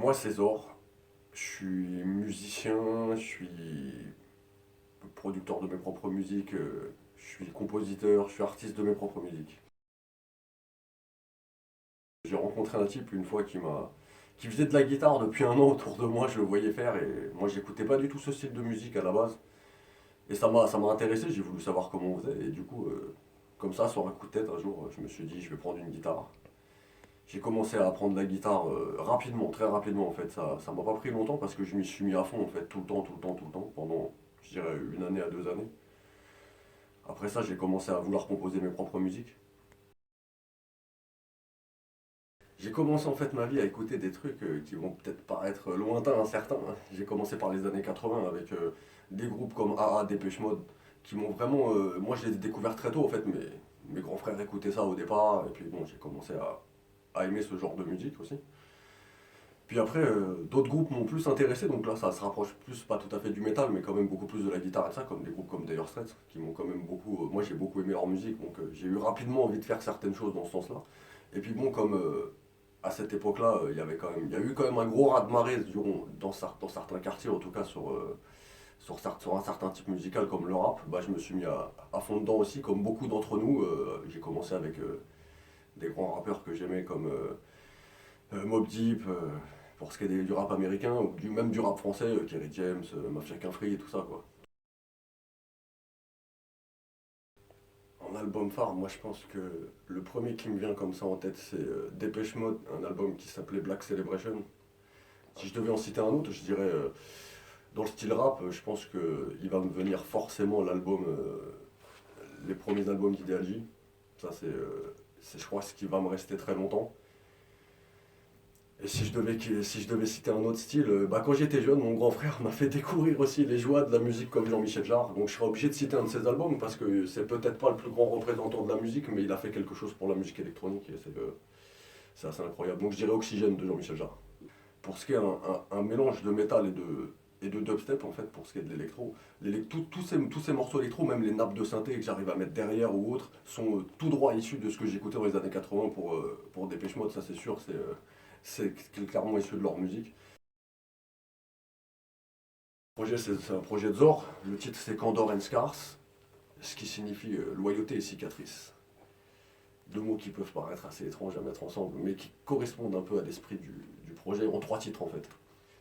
Moi, c'est Zor. Je suis musicien, je suis producteur de mes propres musiques, je suis compositeur, je suis artiste de mes propres musiques. J'ai rencontré un type une fois qui faisait de la guitare depuis un an autour de moi, je le voyais faire et moi j'écoutais pas du tout ce style de musique à la base. Et ça m'a intéressé, j'ai voulu savoir comment on faisait et du coup, comme ça, sur un coup de tête, un jour, je me suis dit je vais prendre une guitare. J'ai commencé à apprendre la guitare rapidement, très rapidement en fait. Ça m'a pas pris longtemps parce que je m'y suis mis à fond en fait, tout le temps, tout le temps, tout le temps, pendant je dirais une année à 2 années. Après ça, j'ai commencé à vouloir composer mes propres musiques. J'ai commencé en fait ma vie à écouter des trucs qui vont peut-être paraître lointains à certains, hein. J'ai commencé par les années 80 avec des groupes comme AA, Dépêche Mode, qui m'ont vraiment. Moi, je les ai découverts très tôt en fait, mes grands frères écoutaient ça au départ, et puis bon, j'ai commencé à aimer ce genre de musique aussi. Puis après, d'autres groupes m'ont plus intéressé, donc là ça se rapproche plus, pas tout à fait du métal, mais quand même beaucoup plus de la guitare et ça, comme des groupes comme Dire Straits, qui m'ont quand même beaucoup. Moi j'ai beaucoup aimé leur musique, donc j'ai eu rapidement envie de faire certaines choses dans ce sens-là. Et puis bon, comme à cette époque-là, il y a eu quand même un gros raz-de-marée dans certains quartiers, en tout cas sur un certain type musical comme le rap, bah, je me suis mis à fond dedans aussi, comme beaucoup d'entre nous. J'ai commencé avec des grands rappeurs que j'aimais comme Mobb Deep, pour ce qui est du rap américain, ou même du rap français, Kerry James, Mafia Free et tout ça quoi. En album phare, moi je pense que le premier qui me vient comme ça en tête c'est Dépêche Mode, un album qui s'appelait Black Celebration. Si je devais en citer un autre, je dirais dans le style rap, je pense qu'il va me venir forcément les premiers albums d'Ideal J. Ça c'est je crois ce qui va me rester très longtemps. Et si je devais citer un autre style, bah, quand j'étais jeune, mon grand frère m'a fait découvrir aussi les joies de la musique comme Jean-Michel Jarre. Donc je serais obligé de citer un de ses albums parce que c'est peut-être pas le plus grand représentant de la musique, mais il a fait quelque chose pour la musique électronique et c'est assez incroyable. Donc je dirais Oxygène de Jean-Michel Jarre. Pour ce qui est un mélange de métal et de dubstep, en fait, pour ce qui est de l'électro, tous ces morceaux électro, même les nappes de synthé que j'arrive à mettre derrière ou autres, sont tout droit issus de ce que j'écoutais dans les années 80 pour Dépêche Mode, ça c'est sûr, c'est clairement issu de leur musique. Le projet, c'est un projet de Zor. Le titre, c'est Candor and Scars, ce qui signifie loyauté et cicatrice. Deux mots qui peuvent paraître assez étranges à mettre ensemble, mais qui correspondent un peu à l'esprit du projet, en trois titres en fait.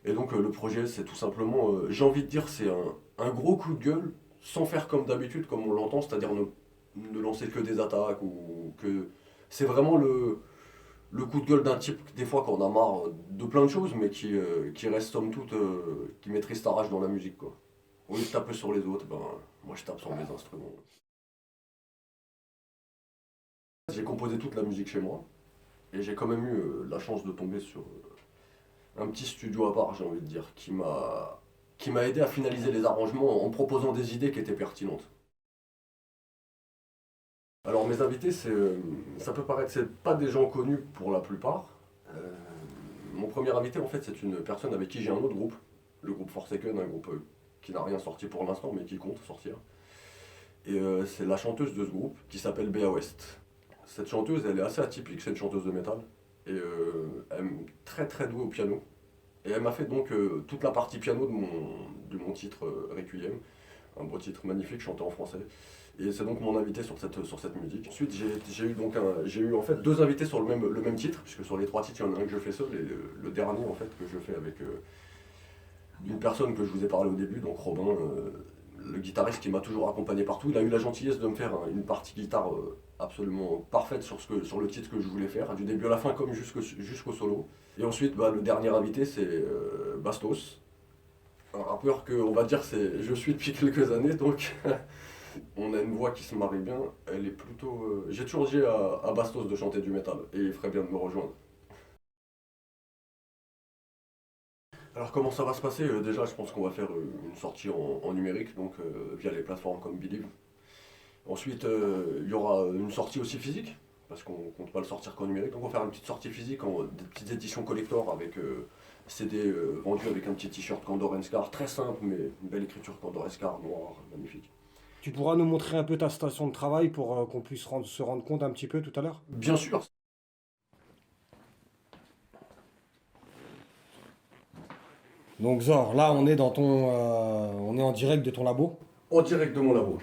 Et donc le projet, c'est tout simplement, j'ai envie de dire, c'est un gros coup de gueule, sans faire comme d'habitude, comme on l'entend, c'est-à-dire ne lancer que des attaques, ou que... C'est vraiment le coup de gueule d'un type, des fois, qu'on a marre de plein de choses, mais qui reste, somme toute, qui maîtrise sa rage dans la musique, quoi. Au lieu de taper sur les autres, ben, moi je tape sur mes instruments. J'ai composé toute la musique chez moi, et j'ai quand même eu la chance de tomber sur un petit studio à part, j'ai envie de dire, qui m'a aidé à finaliser les arrangements en proposant des idées qui étaient pertinentes. Alors mes invités, ça peut paraître, c'est pas des gens connus pour la plupart. Euh, Mon premier invité, en fait, c'est une personne avec qui j'ai un autre groupe, le groupe Forsaken, un groupe qui n'a rien sorti pour l'instant, mais qui compte sortir. Et c'est la chanteuse de ce groupe qui s'appelle Bea West. Cette chanteuse, elle est assez atypique, c'est une chanteuse de métal. Et elle est très très douée au piano. Et elle m'a fait donc toute la partie piano de mon titre Requiem, un beau titre magnifique chanté en français. Et c'est donc mon invité sur cette musique. Ensuite, j'ai eu en fait deux invités sur le même titre, puisque sur les trois titres, il y en a un que je fais seul, et le dernier en fait que je fais avec une personne que je vous ai parlé au début, donc Robin, le guitariste qui m'a toujours accompagné partout. Il a eu la gentillesse de me faire une partie guitare absolument parfaite sur le titre que je voulais faire, du début à la fin comme jusqu'au solo. Et ensuite, bah, le dernier invité, c'est Bastos, un rappeur que, on va dire, je suis depuis quelques années, donc on a une voix qui se marie bien. Elle est plutôt. J'ai toujours dit à Bastos de chanter du métal, et il ferait bien de me rejoindre. Alors comment ça va se passer? Déjà, je pense qu'on va faire une sortie en numérique, donc via les plateformes comme Believe. Ensuite, il y aura une sortie aussi physique, parce qu'on compte pas le sortir qu'en numérique. Donc on va faire une petite sortie physique, des petites éditions collector avec CD vendu avec un petit t-shirt Candor Scar, très simple, mais une belle écriture Candor Scar, noir, magnifique. Tu pourras nous montrer un peu ta station de travail pour qu'on puisse se rendre compte un petit peu tout à l'heure? Bien sûr, Donc Zor, là on est dans on est en direct de ton labo. En direct de mon labo.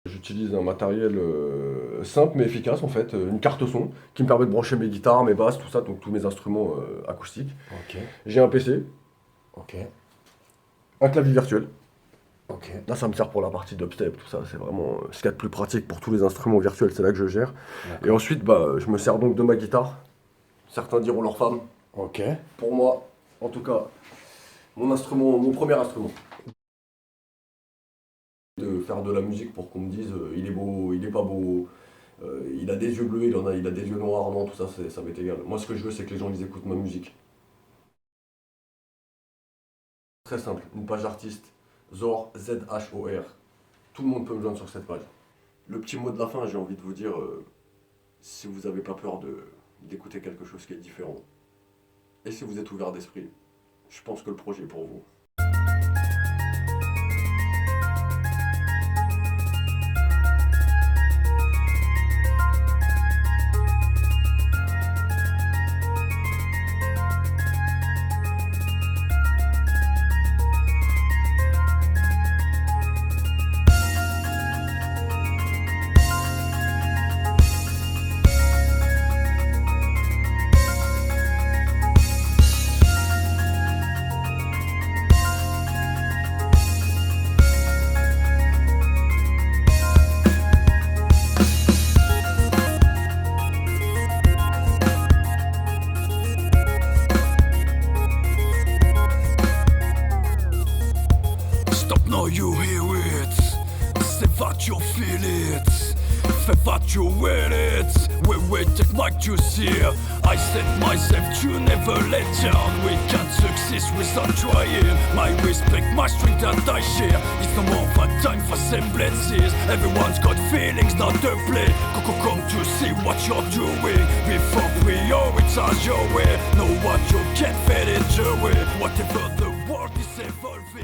J'utilise un matériel simple mais efficace en fait, une carte son qui me permet de brancher mes guitares, mes basses, tout ça, donc tous mes instruments acoustiques. Ok, J'ai un PC, ok, un clavier virtuel. ok. Là ça me sert pour la partie dubstep, tout ça, c'est vraiment ce qu'il y a de plus pratique pour tous les instruments virtuels, c'est là que je gère. D'accord. Et ensuite je me sers donc de ma guitare. Certains diront leur femme. Ok. Pour moi, en tout cas, mon premier instrument. De faire de la musique pour qu'on me dise il est beau, il est pas beau, il a des yeux bleus, il a des yeux noirs, non, tout ça, ça m'est égal. Moi, ce que je veux, c'est que les gens ils écoutent ma musique. Très simple, une page d'artiste, Zor, Z-H-O-R. Tout le monde peut me joindre sur cette page. Le petit mot de la fin, j'ai envie de vous dire, si vous n'avez pas peur d'écouter quelque chose qui est différent, et si vous êtes ouvert d'esprit, je pense que le projet est pour vous. Stop now, you hear it. Say that you feel it. Say that you will it. We waited like you see. I set myself to never let down. We can't succeed without trying. My respect, my strength that I share. It's no more that time for semblances. Everyone's got feelings, not to play. Come to see what you're doing. Before prioritize your way. Know what you can fit into it. Whatever the world is evolving.